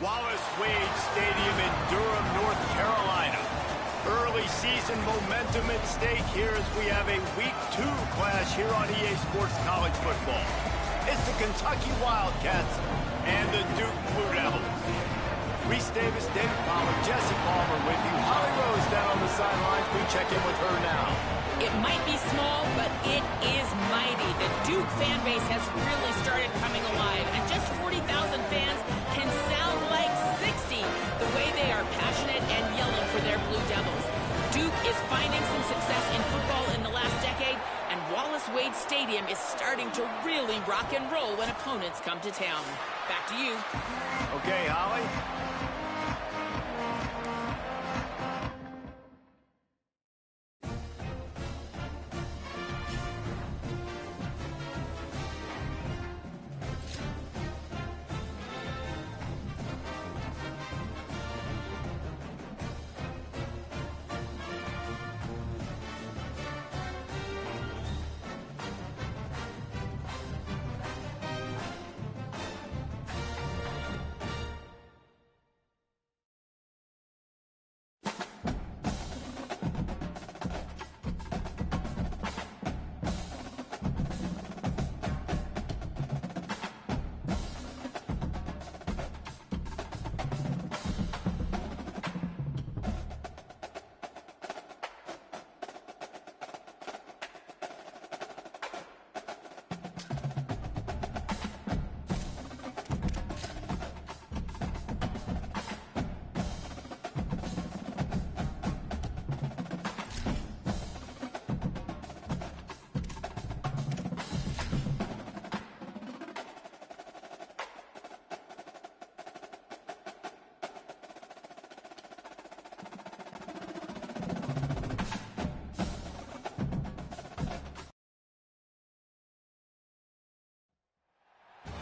Wallace Wade Stadium in Durham, North Carolina. Early season momentum at stake here as we have a Week 2 clash here on EA Sports College Football. It's the Kentucky Wildcats and the Duke Blue Devils. Reese Davis, David Pollard, Jesse Palmer with you. Holly Rose down on the sidelines. We check in with her now. It might be small, but it is mighty. The Duke fan base has really started coming alive, and just 40,000 fans can sound like 60 the way they are passionate and yelling for their Blue Devils. Duke is finding some success in football in the last decade, and Wallace Wade Stadium is starting to really rock and roll when opponents come to town. Back to you. Okay, Holly.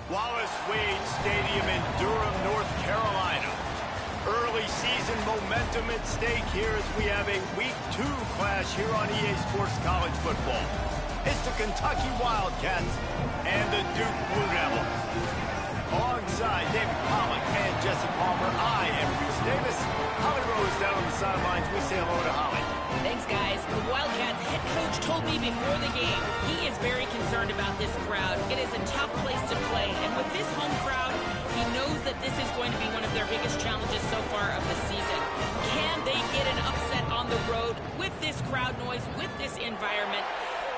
Wallace Wade Stadium in Durham, North Carolina. Early season momentum at stake here as we have a Week 2 clash here on EA Sports College Football. It's the Kentucky Wildcats and the Duke Blue Devils. Alongside David Pollock and Jesse Palmer, I am Reese Davis. Holly Rose down on the sidelines. We say hello to Holly. Thanks, guys. The Wildcats head coach told me before the game he is very concerned about this crowd. It is a tough place to play, and with this home crowd, he knows that this is going to be one of their biggest challenges so far of the season. Can they get an upset on the road with this crowd noise, with this environment?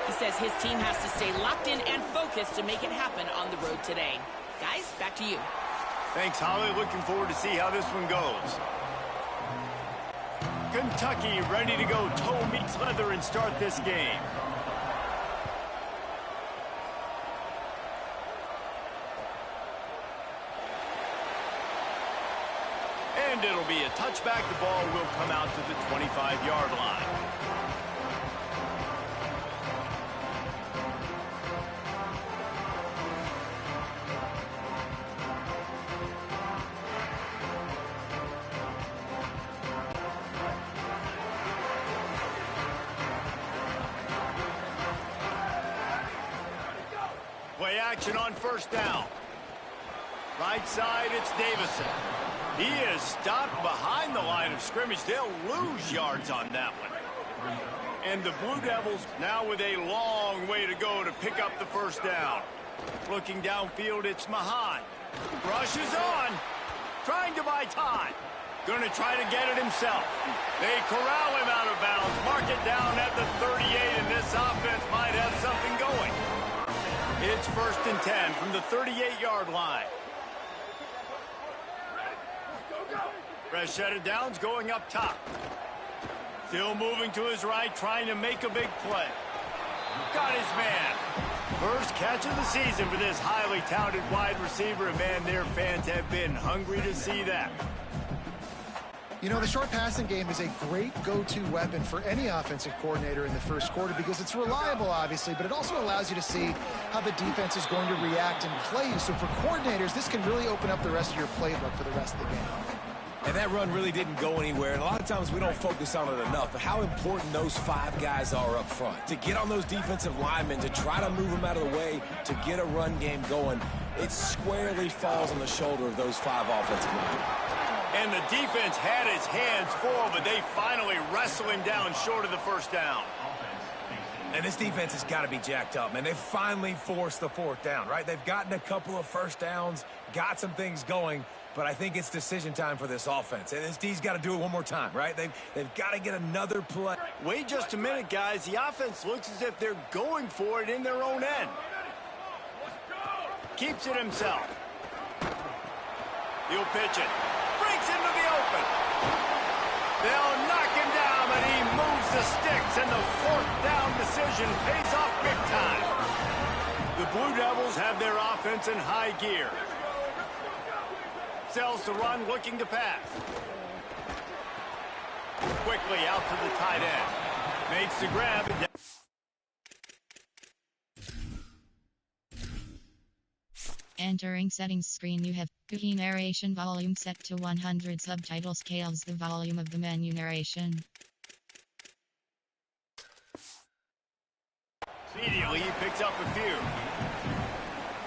He says his team has to stay locked in and focused to make it happen on the road today. Guys, back to you. Thanks, Holly. Looking forward to see how this one goes. Kentucky ready to go toe meets leather and start this game. And it'll be a touchback. The ball will come out to the 25-yard line. Play action on first down. Right side, it's Davison. He is stopped behind the line of scrimmage. They'll lose yards on that one. And the Blue Devils now with a long way to go to pick up the first down. Looking downfield, it's Mahan. Rushes on, trying to buy time. Going to try to get it himself. They corral him out of bounds. Mark it down at the 38, and this offense might have something going. It's 1st and 10 from the 38-yard line. Fresh set of downs going up top. Still moving to his right, trying to make a big play. Got his man. First catch of the season for this highly touted wide receiver, and man, their fans have been hungry to see that. You know, the short passing game is a great go-to weapon for any offensive coordinator in the first quarter because it's reliable, obviously, but it also allows you to see how the defense is going to react and play you. So for coordinators, this can really open up the rest of your playbook for the rest of the game. And that run really didn't go anywhere. And a lot of times we don't focus on it enough. But how important those 5 guys are up front. To get on those defensive linemen, to try to move them out of the way, to get a run game going, it squarely falls on the shoulder of those 5 offensive linemen. And the defense had his hands full, but they finally wrestle him down short of the first down. And this defense has got to be jacked up, man. They've finally forced the 4th down, right? They've gotten a couple of first downs, got some things going, but I think it's decision time for this offense. And this D's got to do it one more time, right? They've got to get another play. Wait just a minute, guys. The offense looks as if they're going for it in their own end. Keeps it himself. He'll pitch it. Breaks into the open. They'll knock him down, but he moves the sticks, and the 4th down decision pays off big time. The Blue Devils have their offense in high gear. Sells the run, looking to pass. Quickly out to the tight end. Makes the grab. Entering settings screen, you have Key narration volume set to 100. Subtitle scales the volume of the menu narration. Immediately he picks up a few.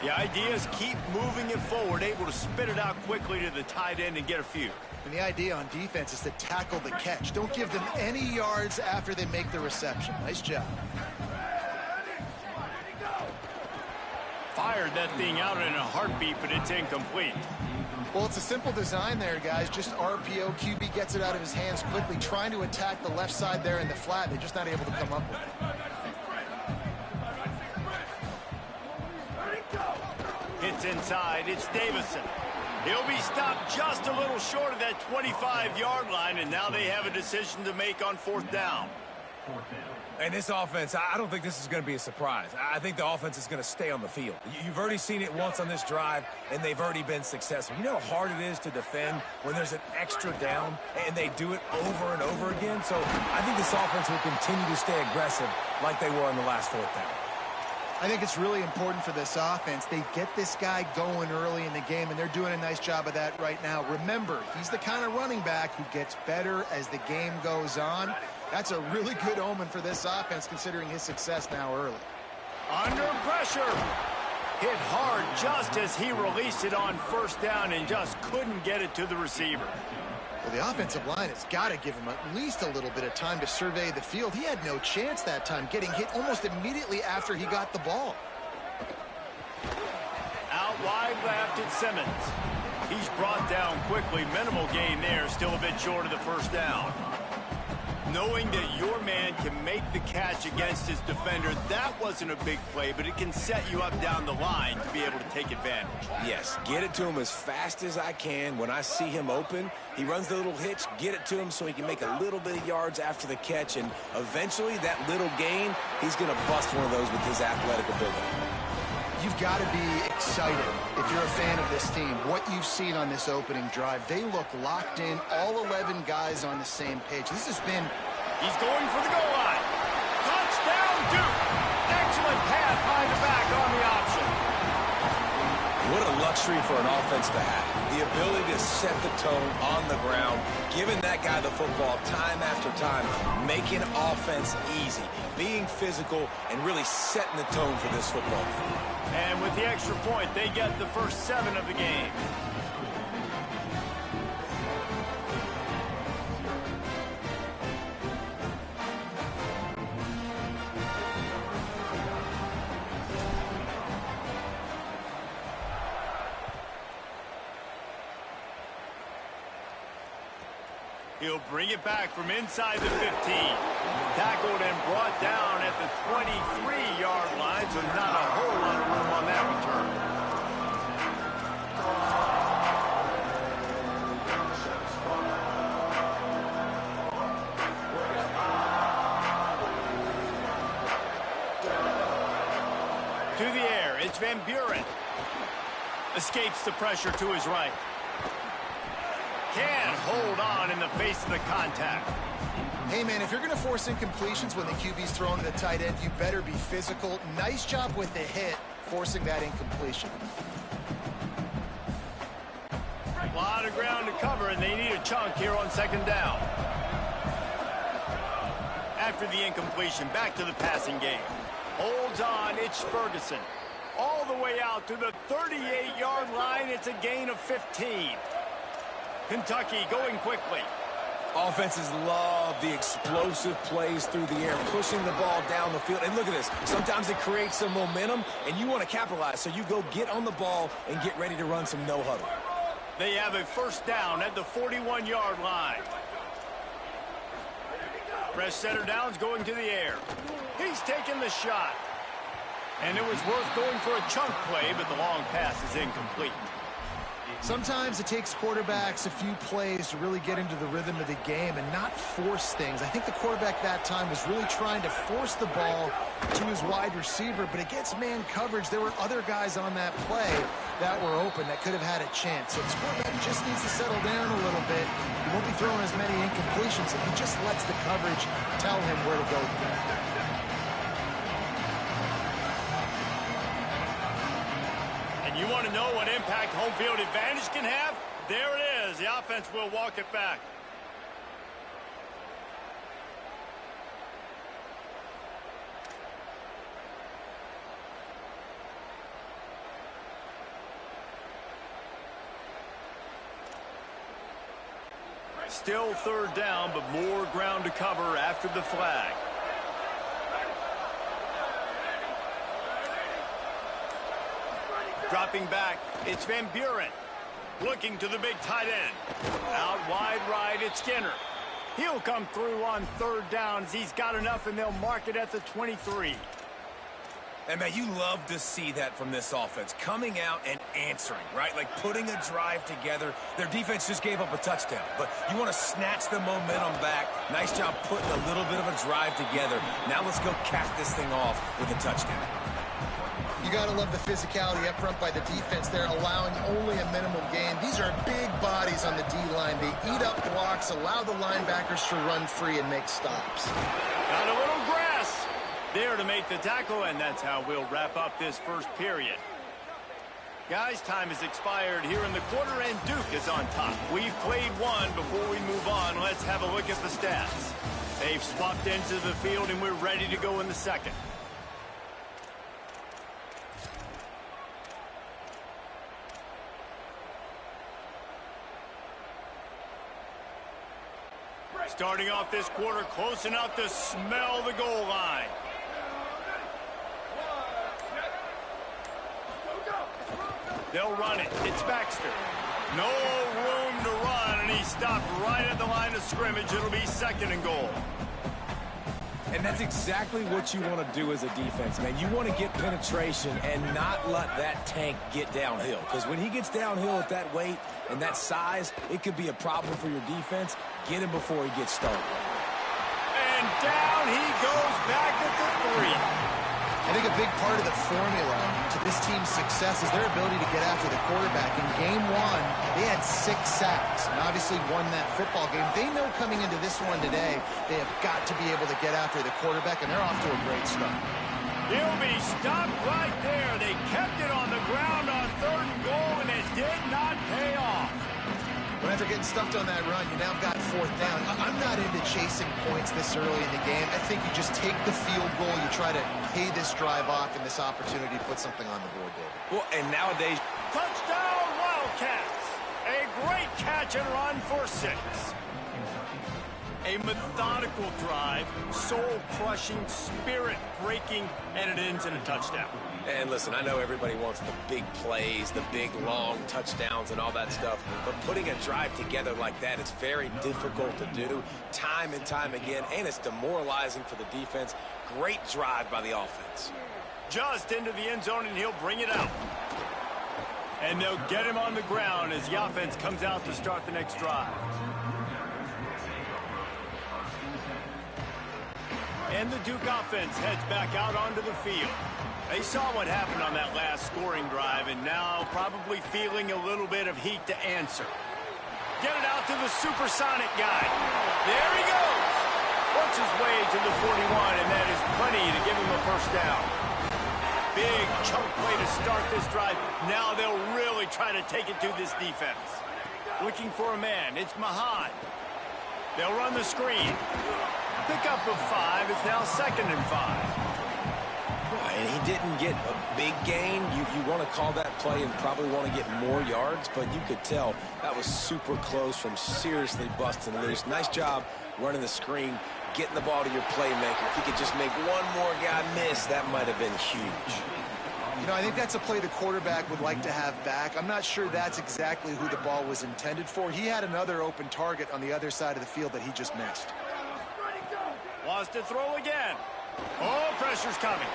The idea is keep moving it forward, able to spit it out quickly to the tight end and get a few. And the idea on defense is to tackle the catch. Don't give them any yards after they make the reception. Nice job. Fired that thing out in a heartbeat, but it's incomplete. Well, it's a simple design there, guys. Just RPO. QB gets it out of his hands quickly, trying to attack the left side there in the flat. They're just not able to come up with it. Hits inside. It's Davison. He'll be stopped just a little short of that 25-yard line, and now they have a decision to make on 4th down. And this offense, I don't think this is going to be a surprise. I think the offense is going to stay on the field. You've already seen it once on this drive, and they've already been successful. You know how hard it is to defend when there's an extra down, and they do it over and over again? So I think this offense will continue to stay aggressive like they were on the last 4th down. I think it's really important for this offense. They get this guy going early in the game, and they're doing a nice job of that right now. Remember, he's the kind of running back who gets better as the game goes on. That's a really good omen for this offense, considering his success now early. Under pressure. Hit hard just as he released it on 1st down and just couldn't get it to the receiver. Well, the offensive line has got to give him at least a little bit of time to survey the field. He had no chance that time, getting hit almost immediately after he got the ball. Out wide left, it's Simmons. He's brought down quickly. Minimal gain there, still a bit short of the 1st down. Knowing that your man can make the catch against his defender, that wasn't a big play, but it can set you up down the line to be able to take advantage. Yes, get it to him as fast as I can. When I see him open, he runs the little hitch, get it to him so he can make a little bit of yards after the catch, and eventually that little gain, he's going to bust one of those with his athletic ability. You've got to be excited if you're a fan of this team. What you've seen on this opening drive, they look locked in, all 11 guys on the same page. This has been... He's going for the goal line. Touchdown, Duke. Excellent pass by the back on the option. What a luxury for an offense to have. The ability to set the tone on the ground, giving that guy the football time after time, making offense easy, being physical, and really setting the tone for this football team. And with the extra point, they get the first 7 of the game. He'll bring it back from inside the 15. Tackled and brought down at the 23-yard line, so not a whole lot of room on that return. To the air, it's Van Buren. Escapes the pressure to his right. Can't hold on in the face of the contact. Hey, man, if you're going to force incompletions when the QB's thrown to the tight end, you better be physical. Nice job with the hit, forcing that incompletion. A lot of ground ground to cover, and they need a chunk here on second down. After the incompletion, back to the passing game. Holds on, it's Ferguson. All the way out to the 38-yard line. It's a gain of 15. Kentucky going quickly. Offenses love the explosive plays through the air, pushing the ball down the field. And look at this. Sometimes it creates some momentum, and you want to capitalize. So you go get on the ball and get ready to run some no-huddle. They have a first down at the 41-yard line. Fresh center downs going to the air. He's taking the shot. And it was worth going for a chunk play, but the long pass is incomplete. Sometimes it takes quarterbacks a few plays to really get into the rhythm of the game and not force things. I think the quarterback that time was really trying to force the ball to his wide receiver, but against man coverage, there were other guys on that play that were open that could have had a chance. So this quarterback just needs to settle down a little bit. He won't be throwing as many incompletions if he just lets the coverage tell him where to go. You want to know what impact home field advantage can have? There it is. The offense will walk it back. Still third down, but more ground to cover after the flag. Dropping back, it's Van Buren. Looking to the big tight end. Out wide right, it's Skinner. He'll come through on third down as he's got enough, and they'll mark it at the 23. And, man, you love to see that from this offense. Coming out and answering, right? Like putting a drive together. Their defense just gave up a touchdown. But you want to snatch the momentum back. Nice job putting a little bit of a drive together. Now let's go cap this thing off with a touchdown. You got to love the physicality up front by the defense there, allowing only a minimum gain. These are big bodies on the D-line. They eat up blocks, allow the linebackers to run free and make stops. Got a little grass there to make the tackle, and that's how we'll wrap up this first period. Guys, time has expired here in the quarter, and Duke is on top. We've played one. Before we move on, let's have a look at the stats. They've swapped into the field, and we're ready to go in the second. Starting off this quarter close enough to smell the goal line. They'll run it. It's Baxter. No room to run, and he stopped right at the line of scrimmage. It'll be second and goal. And that's exactly what you want to do as a defense, man. You want to get penetration and not let that tank get downhill. Because when he gets downhill at that weight and that size, it could be a problem for your defense. Get him before he gets started. And down he goes back at the 3. I think a big part of the formula to this team's success is their ability to get after the quarterback. In game one, they had 6 sacks and obviously won that football game. They know coming into this one today, they have got to be able to get after the quarterback, and they're off to a great start. He'll be stopped right there. They kept it on the ground on third and goal, and it did not pay off. When after getting stuffed on that run, you now got fourth down. I'm not into chasing points this early in the game. I think you just take the field goal, you try to pay this drive off and this opportunity to put something on the board, David. Well, and nowadays... Touchdown, Wildcats! A great catch and run for 6. A methodical drive, soul-crushing, spirit-breaking, and it ends in a touchdown. And listen, I know everybody wants the big plays, the big, long touchdowns and all that stuff, but putting a drive together like that is very difficult to do time and time again, and it's demoralizing for the defense. Great drive by the offense. Just into the end zone, and he'll bring it out. And they'll get him on the ground as the offense comes out to start the next drive. And the Duke offense heads back out onto the field. They saw what happened on that last scoring drive, and now probably feeling a little bit of heat to answer. Get it out to the supersonic guy. There he goes. Works his way to the 41, and that is plenty to give him a first down. Big chunk play to start this drive. Now they'll really try to take it to this defense. Looking for a man. It's Mahan. They'll run the screen. Pickup of 5. It's now 2nd and 5. And he didn't get a big gain. You want to call that play and probably want to get more yards, but you could tell that was super close from seriously busting loose. Nice job running the screen, getting the ball to your playmaker. If he could just make one more guy miss, that might have been huge. You know, I think that's a play the quarterback would like to have back. I'm not sure that's exactly who the ball was intended for. He had another open target on the other side of the field that he just missed. Wants to throw again. Oh, pressure's coming.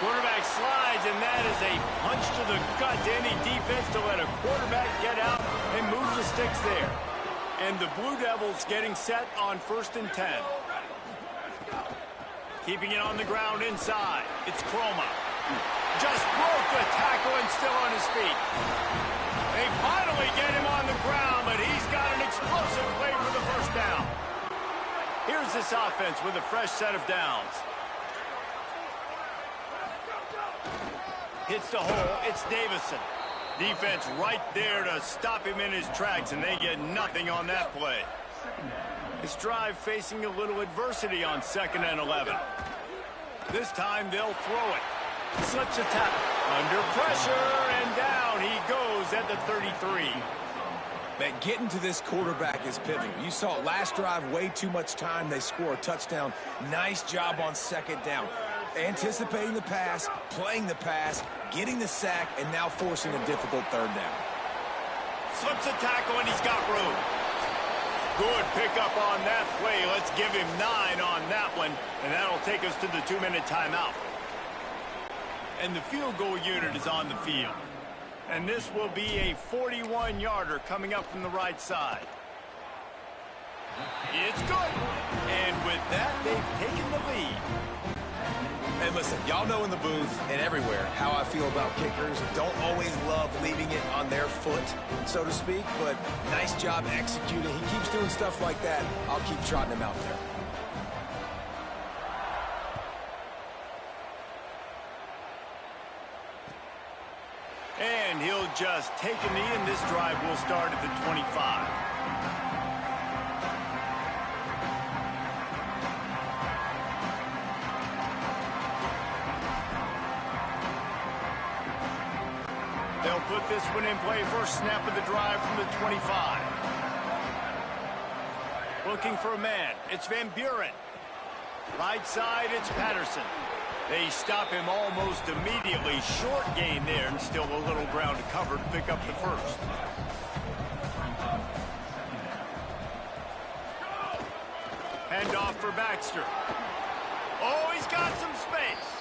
Quarterback slides, and that is a punch to the gut to any defense to let a quarterback get out and move the sticks there. And the Blue Devils getting set on 1st and 10. Keeping it on the ground inside. It's Chroma. Just broke the tackle and still on his feet. They finally get him on the ground, but he's got an explosive play for the 1st down. Here's this offense with a fresh set of downs. Hits the hole. It's Davison. Defense right there to stop him in his tracks, and they get nothing on that play. This drive facing a little adversity on 2nd and 11. This time they'll throw it. Slips a tackle. Under pressure, and down he goes at the 33. Man, getting to this quarterback is pivotal. You saw it last drive, way too much time. They score a touchdown. Nice job on 2nd down. Anticipating the pass, playing the pass, getting the sack, and now forcing a difficult 3rd down. Slips a tackle, and he's got room. Good pickup on that play. Let's give him 9 on that one, and that'll take us to the 2-minute timeout. And the field goal unit is on the field. And this will be a 41-yarder coming up from the right side. It's good. And with that, they've taken the lead. And listen, y'all know in the booth and everywhere how I feel about kickers. Don't always love leaving it on their foot, so to speak, but nice job executing. He keeps doing stuff like that. I'll keep trotting him out there. And he'll just take a knee, and this drive will start at the 25. They'll put this one in play. First snap of the drive from the 25. Looking for a man. It's Van Buren. Right side, it's Patterson. They stop him almost immediately. Short gain there, and still a little ground to cover to pick up the 1st. Handoff for Baxter. Oh, he's got some space.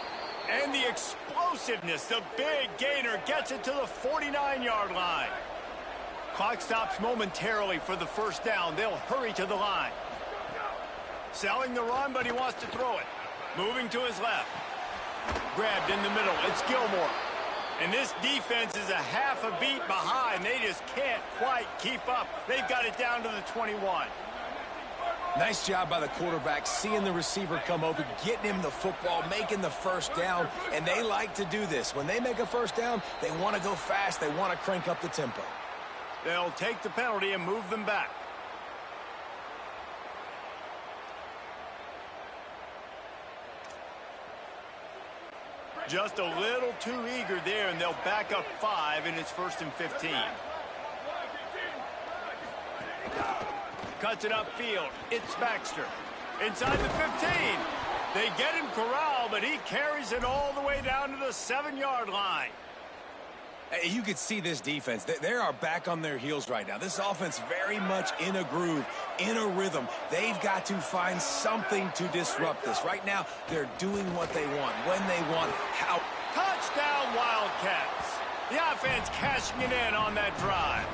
And the explosiveness, the big gainer gets it to the 49-yard line. Clock stops momentarily for the 1st down. They'll hurry to the line. Selling the run, but he wants to throw it. Moving to his left. Grabbed in the middle. It's Gilmore. And this defense is a half a beat behind. They just can't quite keep up. They've got it down to the 21. Nice job by the quarterback, seeing the receiver come open, getting him the football, making the 1st down, and they like to do this. When they make a 1st down, they want to go fast. They want to crank up the tempo. They'll take the penalty and move them back. Just a little too eager there, and they'll back up 5, and it's 1st and 15. Cuts it upfield. It's Baxter. Inside the 15. They get him corralled, but he carries it all the way down to the 7-yard line. Hey, you could see this defense. They are back on their heels right now. This offense very much in a groove, in a rhythm. They've got to find something to disrupt this. Right now, they're doing what they want, when they want, how. Touchdown, Wildcats. The offense cashing it in on that drive.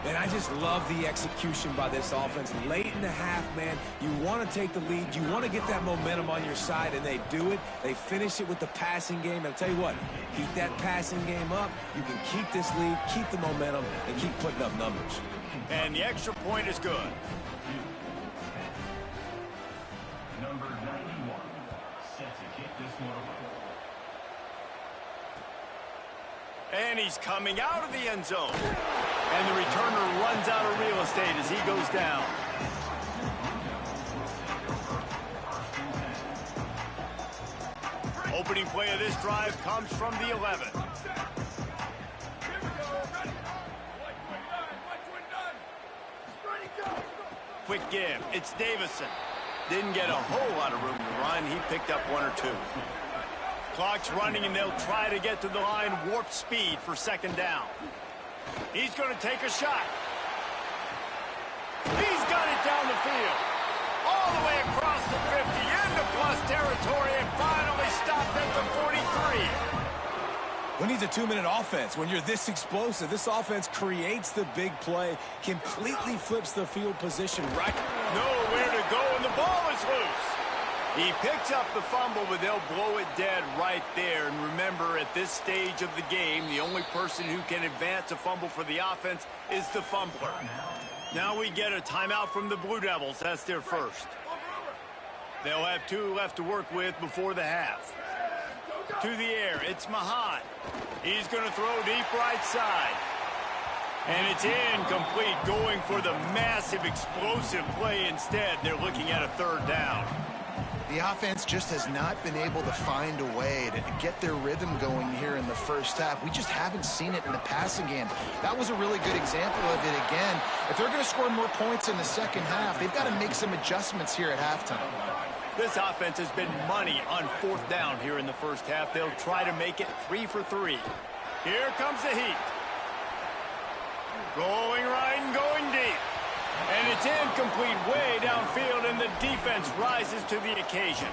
And I just love the execution by this offense. Late in the half, man, you want to take the lead. You want to get that momentum on your side, and they do it. They finish it with the passing game. And I'll tell you what, keep that passing game up. You can keep this lead, keep the momentum, and keep putting up numbers. And the extra point is good. Number 91, set to kick this one away. And he's coming out of the end zone. And the returner runs out of real estate as he goes down. Opening play of this drive comes from the 11. Quick give. It's Davison. Didn't get a whole lot of room to run. He picked up one or two. Clock's running, and they'll try to get to the line warp speed for second down. He's going to take a shot. He's got it down the field. All the way across the 50, into plus territory, and finally stopped at the 43. Who needs a 2-minute offense? When you're this explosive, this offense creates the big play, completely flips the field position right. Nowhere to go, and the ball is loose. He picks up the fumble, but they'll blow it dead right there. And remember, at this stage of the game, the only person who can advance a fumble for the offense is the fumbler. Now we get a timeout from the Blue Devils. That's their first. They'll have 2 left to work with before the half. To the air, it's Mahan. He's going to throw deep right side. And it's incomplete, going for the massive explosive play instead. They're looking at a third down. The offense just has not been able to find a way to get their rhythm going here in the first half. We just haven't seen it in the passing game. That was a really good example of it again. If they're going to score more points in the second half, they've got to make some adjustments here at halftime. This offense has been money on fourth down here in the first half. They'll try to make it 3 for 3. Here comes the heat. Rolling right and going deep. And it's incomplete way downfield, and the defense rises to the occasion.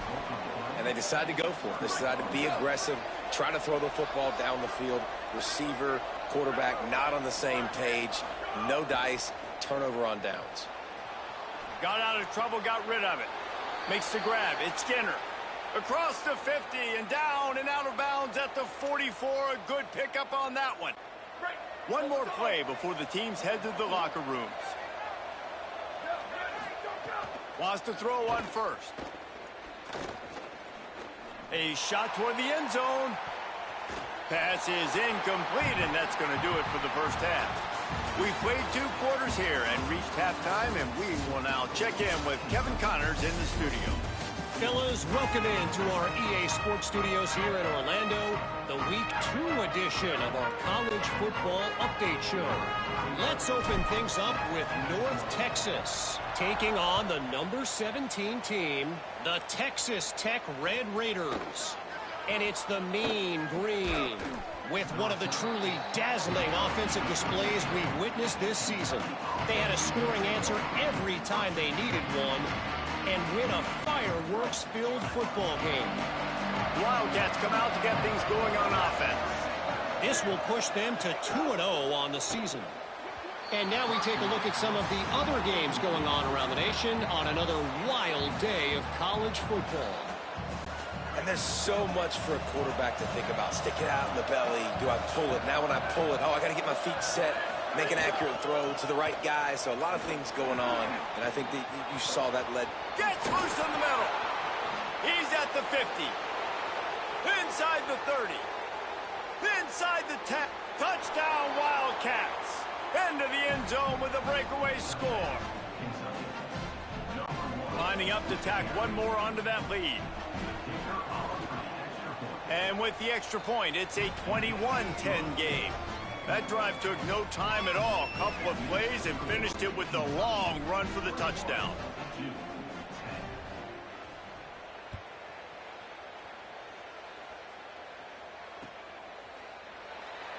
And they decide to go for it. They decide to be aggressive, try to throw the football down the field. Receiver, quarterback, not on the same page. No dice, turnover on downs. Got out of trouble, got rid of it. Makes the grab. It's Skinner. Across the 50 and down and out of bounds at the 44. A good pickup on that one. One more play before the teams head to the locker rooms. Wants to throw one first. A shot toward the end zone. Pass is incomplete, and that's going to do it for the first half. We've played 2 quarters here and reached halftime, and we will now check in with Kevin Connors in the studio. Fellas, welcome into our EA Sports Studios here in Orlando, the Week 2 edition of our College Football Update Show. Let's open things up with North Texas, taking on the number 17 team, the Texas Tech Red Raiders. And it's the Mean Green, with one of the truly dazzling offensive displays we've witnessed this season. They had a scoring answer every time they needed one, and win a fireworks-filled football game. Wildcats come out to get things going on offense. This will push them to 2-0 on the season. And now we take a look at some of the other games going on around the nation on another wild day of college football. And there's so much for a quarterback to think about. Stick it out in the belly. Do I pull it? Now when I pull it, I got to get my feet set, make an accurate throw to the right guy. So a lot of things going on. And I think that you saw that led. Gets loose in the middle. He's at the 50. Inside the 30. Inside the 10. Touchdown Wildcats. Into the end zone with a breakaway score. Lining up to tack one more onto that lead. And with the extra point, it's a 21-10 game. That drive took no time at all. A couple of plays and finished it with the long run for the touchdown.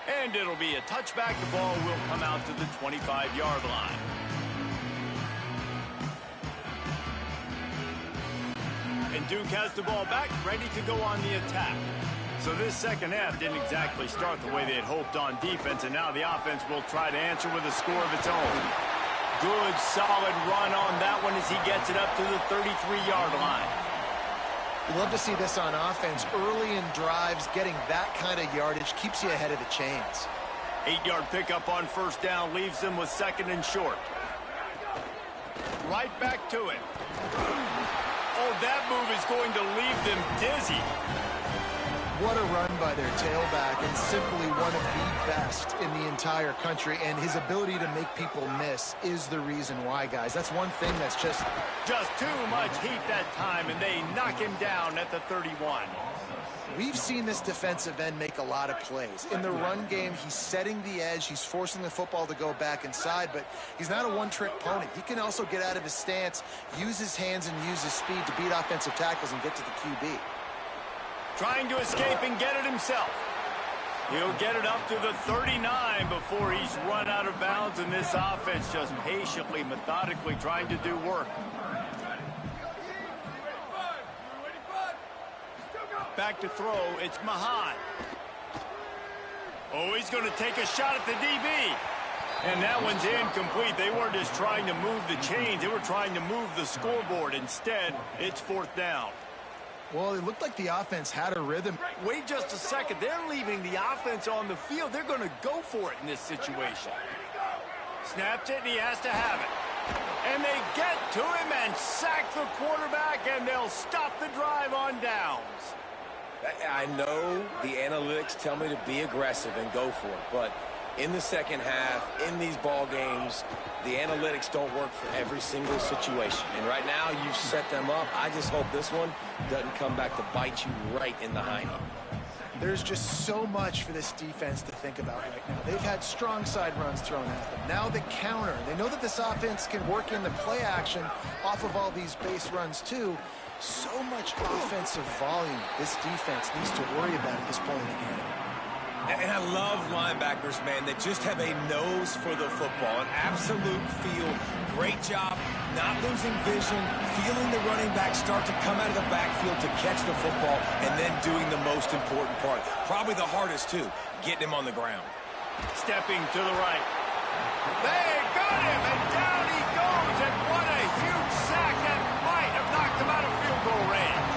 And it'll be a touchback. The ball will come out to the 25-yard line. And Duke has the ball back, ready to go on the attack. So this second half didn't exactly start the way they had hoped on defense, and now the offense will try to answer with a score of its own. Good, solid run on that one as he gets it up to the 33-yard line. You love to see this on offense. Early in drives, getting that kind of yardage keeps you ahead of the chains. 8-yard pickup on first down leaves them with second and short. Right back to it. Oh, that move is going to leave them dizzy. What a run by their tailback, and simply one of the best in the entire country. And his ability to make people miss is the reason why, guys. That's one thing that's just too much heat that time, and they knock him down at the 31. We've seen this defensive end make a lot of plays. In the run game, he's setting the edge. He's forcing the football to go back inside, but he's not a one-trick pony. He can also get out of his stance, use his hands, and use his speed to beat offensive tackles and get to the QB. Trying to escape and get it himself. He'll get it up to the 39 before he's run out of bounds, and this offense just patiently, methodically trying to do work. Back to throw, it's Mahan. Oh, he's going to take a shot at the DB. And that one's incomplete. They weren't just trying to move the chains. They were trying to move the scoreboard. Instead, it's 4th down. Well, it looked like the offense had a rhythm. Wait just a second. They're leaving the offense on the field. They're going to go for it in this situation. Snaps it, and he has to have it. And they get to him and sack the quarterback, and they'll stop the drive on downs. I know the analytics tell me to be aggressive and go for it, but in the second half, in these ball games, the analytics don't work for every single situation. And right now, you've set them up. I just hope this one doesn't come back to bite you right in the hiney. There's just so much for this defense to think about right now. They've had strong side runs thrown at them. Now the counter. They know that this offense can work in the play action off of all these base runs too. So much offensive volume this defense needs to worry about at this point in the game. And I love linebackers, man, that just have a nose for the football, an absolute feel. Great job not losing vision, feeling the running back start to come out of the backfield to catch the football, and then doing the most important part. Probably the hardest, too, getting him on the ground. Stepping to the right. They got him, and down he goes, and what a huge sack that might have knocked him out of field goal range.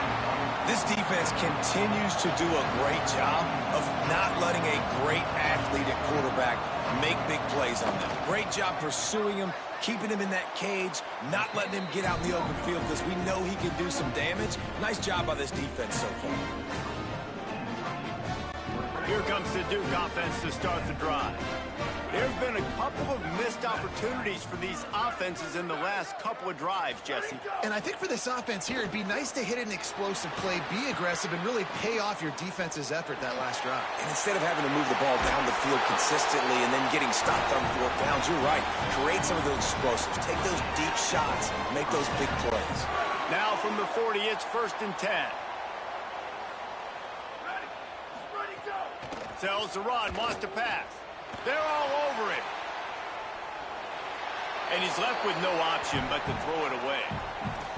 This defense continues to do a great job of not letting a great athlete at quarterback make big plays on them. Great job pursuing him, keeping him in that cage, not letting him get out in the open field because we know he can do some damage. Nice job by this defense so far. Here comes the Duke offense to start the drive. There's been a couple of missed opportunities for these offenses in the last couple of drives, Jesse. And I think for this offense here, it'd be nice to hit an explosive play, be aggressive, and really pay off your defense's effort that last drive. And instead of having to move the ball down the field consistently and then getting stopped on 4th downs, you're right. Create some of those explosives. Take those deep shots. Make those big plays. Now from the 40, it's 1st and 10. Sells the run, wants to pass. They're all over him. And he's left with no option but to throw it away.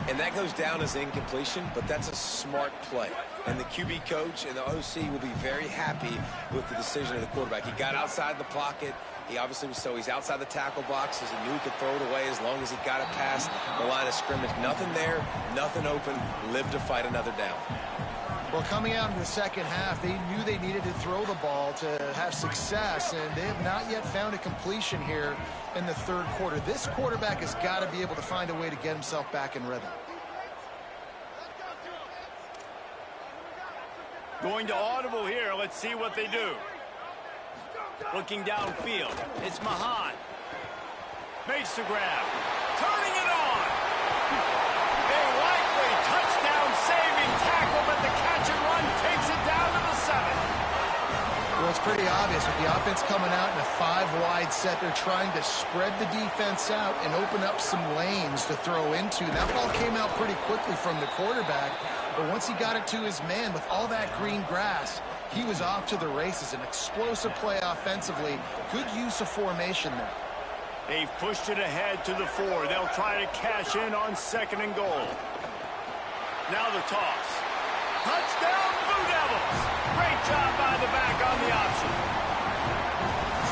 And that goes down as incompletion, but that's a smart play. And the QB coach and the OC will be very happy with the decision of the quarterback. He got outside the pocket. He obviously was he's outside the tackle box as he knew he could throw it away as long as he got it past the line of scrimmage. Nothing there, nothing open. Live to fight another down. Well, coming out in the second half, they knew they needed to throw the ball to have success, and they have not yet found a completion here in the 3rd quarter. This quarterback has got to be able to find a way to get himself back in rhythm. Going to audible here. Let's see what they do. Looking downfield. It's Mahan. Makes the grab. Turning it on. A likely touchdown-saving tackle, but the catch and run takes it down to the 7. Well, it's pretty obvious with the offense coming out in a 5-wide set. They're trying to spread the defense out and open up some lanes to throw into. That ball came out pretty quickly from the quarterback, but once he got it to his man with all that green grass, he was off to the races. An explosive play offensively. Good use of formation there. They've pushed it ahead to the 4. They'll try to cash in on 2nd and goal. Now the toss. Touchdown, Blue Devils! Great job by the back on the option.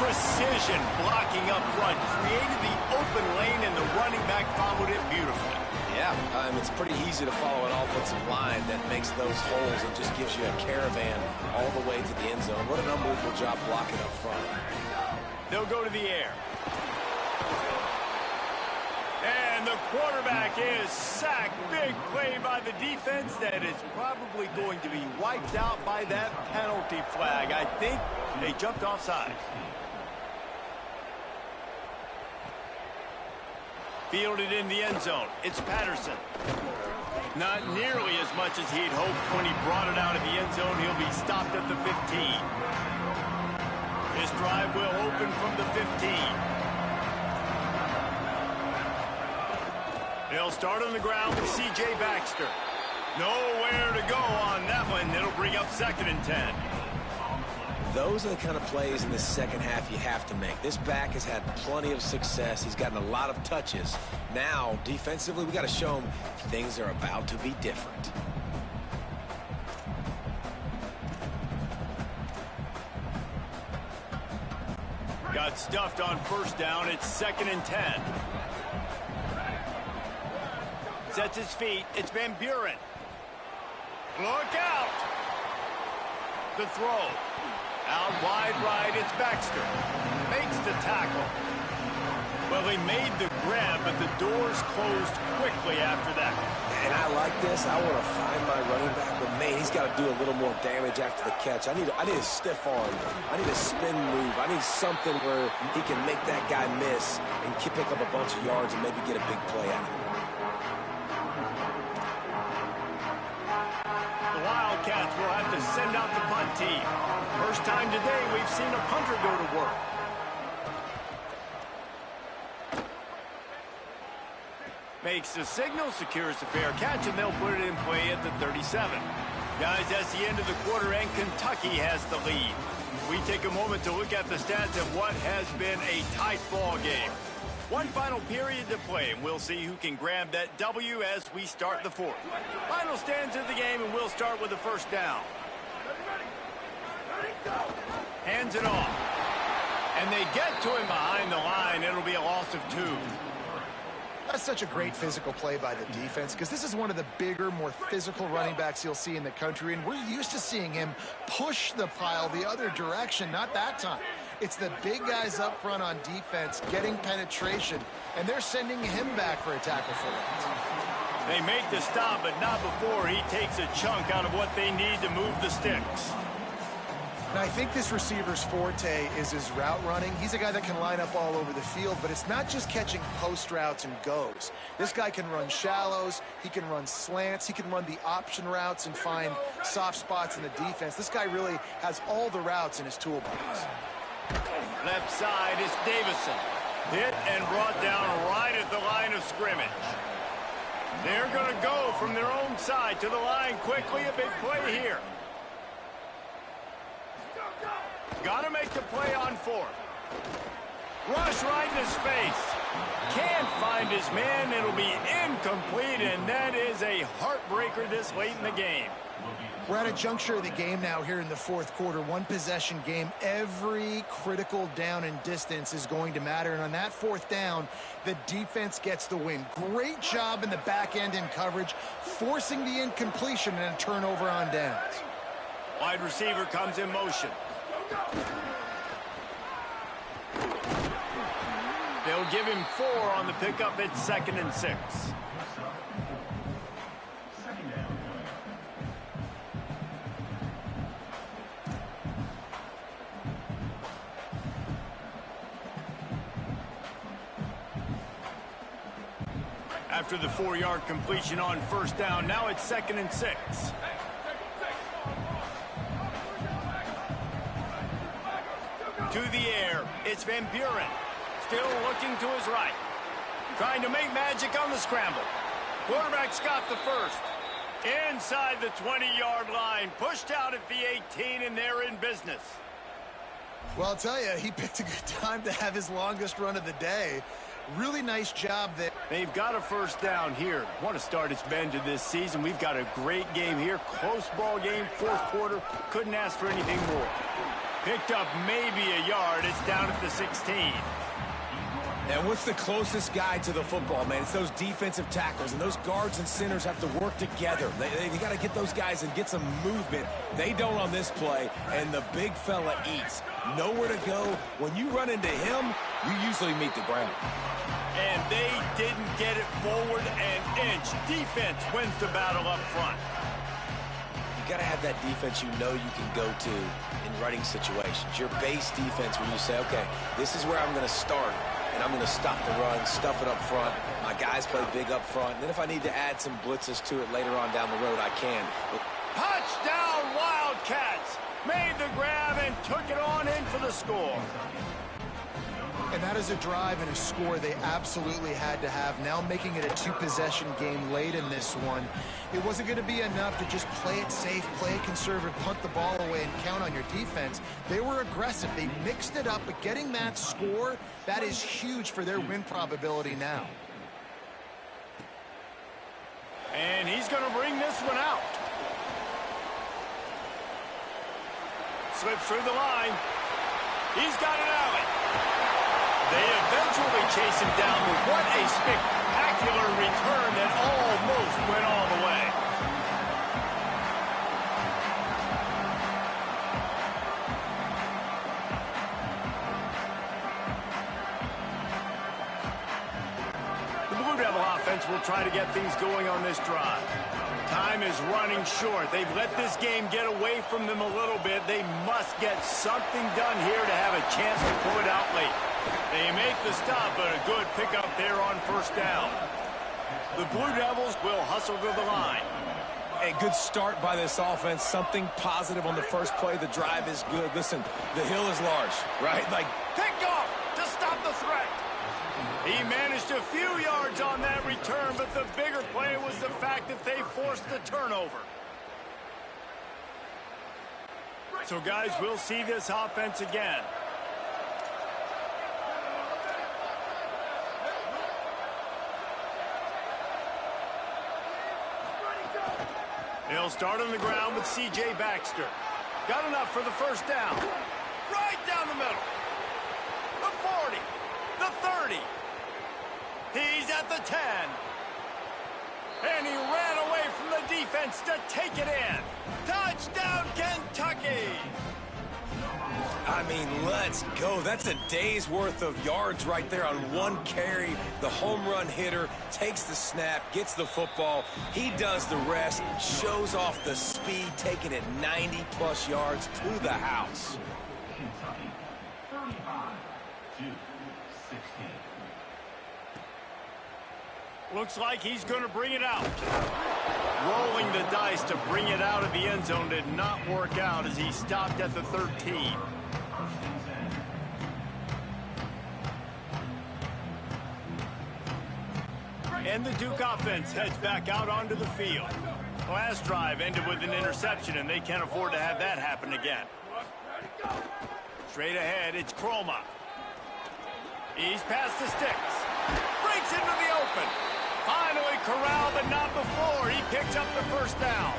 Precision blocking up front. Created the open lane, and the running back followed it beautifully. Yeah, it's pretty easy to follow an offensive line that makes those holes and just gives you a caravan all the way to the end zone. What an unbelievable job blocking up front. They'll go to the air. And the quarterback is sacked. Big play by the defense that is probably going to be wiped out by that penalty flag. I think they jumped offside. Fielded in the end zone. It's Patterson. Not nearly as much as he'd hoped when he brought it out of the end zone. He'll be stopped at the 15. This drive will open from the 15. They'll start on the ground with C.J. Baxter. Nowhere to go on that one. It'll bring up 2nd and 10. Those are the kind of plays in the second half you have to make. This back has had plenty of success. He's gotten a lot of touches. Now, defensively, we got to show him things are about to be different. Got stuffed on 1st down. It's 2nd and 10. Sets his feet. It's Van Buren. Look out! The throw. Out wide right, it's Baxter. Makes the tackle. Well, he made the grab, but the doors closed quickly after that. And I like this. I want to find my running back, but man, he's got to do a little more damage after the catch. I need a stiff arm. I need a spin move. I need something where he can make that guy miss and pick up a bunch of yards and maybe get a big play out of it. The Wildcats will have to send out the punt team. First time today we've seen a punter go to work. Makes the signal, secures the fair catch, and they'll put it in play at the 37. Guys, that's the end of the quarter, and Kentucky has the lead. We take a moment to look at the stats of what has been a tight ball game. One final period to play, and we'll see who can grab that W as we start the 4th. Final stands of the game, and we'll start with the 1st down. Hands it off. And they get to him behind the line. It'll be a loss of 2. That's such a great physical play by the defense because this is one of the bigger, more physical running backs you'll see in the country, and we're used to seeing him push the pile the other direction. Not that time. It's the big guys up front on defense getting penetration, and they're sending him back for a tackle for it. They make the stop, but not before he takes a chunk out of what they need to move the sticks. Now, I think this receiver's forte is his route running. He's a guy that can line up all over the field, but it's not just catching post routes and goes. This guy can run shallows, he can run slants, he can run the option routes and find soft spots in the defense. This guy really has all the routes in his toolbox. Left side is Davison. Hit and brought down right at the line of scrimmage. They're going to go from their own side to the line quickly. A big play here. Got to make the play on 4th. Rush right in his face. Can't find his man. It'll be incomplete, and that is a heartbreaker this late in the game. We're at a juncture of the game now here in the 4th quarter. One possession game. Every critical down and distance is going to matter. And on that 4th down, the defense gets the win. Great job in the back end in coverage, forcing the incompletion and a turnover on downs. Wide receiver comes in motion. They'll give him 4 on the pickup. It's 2nd and 6. After the 4-yard completion on 1st down, now it's 2nd and 6. To the air, it's Van Buren. Still looking to his right. Trying to make magic on the scramble. Quarterback's got the 1st. Inside the 20-yard line. Pushed out at the 18, and they're in business. Well, I'll tell you, he picked a good time to have his longest run of the day. Really nice job there. They've got a 1st down here. Want to start its bend to this season. We've got a great game here. Close ball game, 4th quarter. Couldn't ask for anything more. Picked up maybe a yard. It's down at the 16. And what's the closest guy to the football, man? It's those defensive tackles, and those guards and centers have to work together. They got to get those guys and get some movement. They don't on this play, and the big fella eats. nowhere to go. When you run into him, you usually meet the ground. And they didn't get it forward an inch. Defense wins the battle up front. You got to have that defense you know you can go to in running situations. Your base defense when you say, okay, this is where I'm going to start, and I'm going to stop the run, stuff it up front. My guys play big up front. And then if I need to add some blitzes to it later on down the road, I can. But Touchdown, Wildcats! Made the grab and took it on in for the score. And that is a drive and a score they absolutely had to have. Now making it a two-possession game late in this one. It wasn't going to be enough to just play it safe, play it conservative, punt the ball away, and count on your defense. They were aggressive. They mixed it up, but getting that score, that is huge for their win probability now. And he's going to bring this one out. Slips through the line. He's got an alley. They eventually chase him down, but what a spectacular return that almost went all the way. The Blue Devil offense will try to get things going on this drive. Time is running short. They've let this game get away from them a little bit. They must get something done here to have a chance to pull it out late. They make the stop, but a good pickup there on first down. The Blue Devils will hustle to the line. a good start by this offense. Something positive on the first play. The drive is good. Listen, the hill is large, right? Like, picked off to stop the threat. He managed a few yards on that return, but the bigger play was the fact that they forced the turnover. So, guys, we'll see this offense again. He'll start on the ground with C.J. Baxter. Got enough for the first down. Right down the middle. The 40. The 30. He's at the 10. And he ran away from the defense to take it in. Touchdown, Kentucky! I mean, let's go. That's a day's worth of yards right there on one carry. The home run hitter takes the snap, gets the football. He does the rest, shows off the speed, taking it 90-plus yards to the house. Kentucky, 35-16. Looks like he's going to bring it out. Rolling the dice to bring it out of the end zone did not work out as he stopped at the 13. And the Duke offense heads back out onto the field. Last drive ended with an interception, and they can't afford to have that happen again. Straight ahead, it's Croma. He's past the sticks. Breaks into the open. Finally corralled, but not before. He picks up the first down.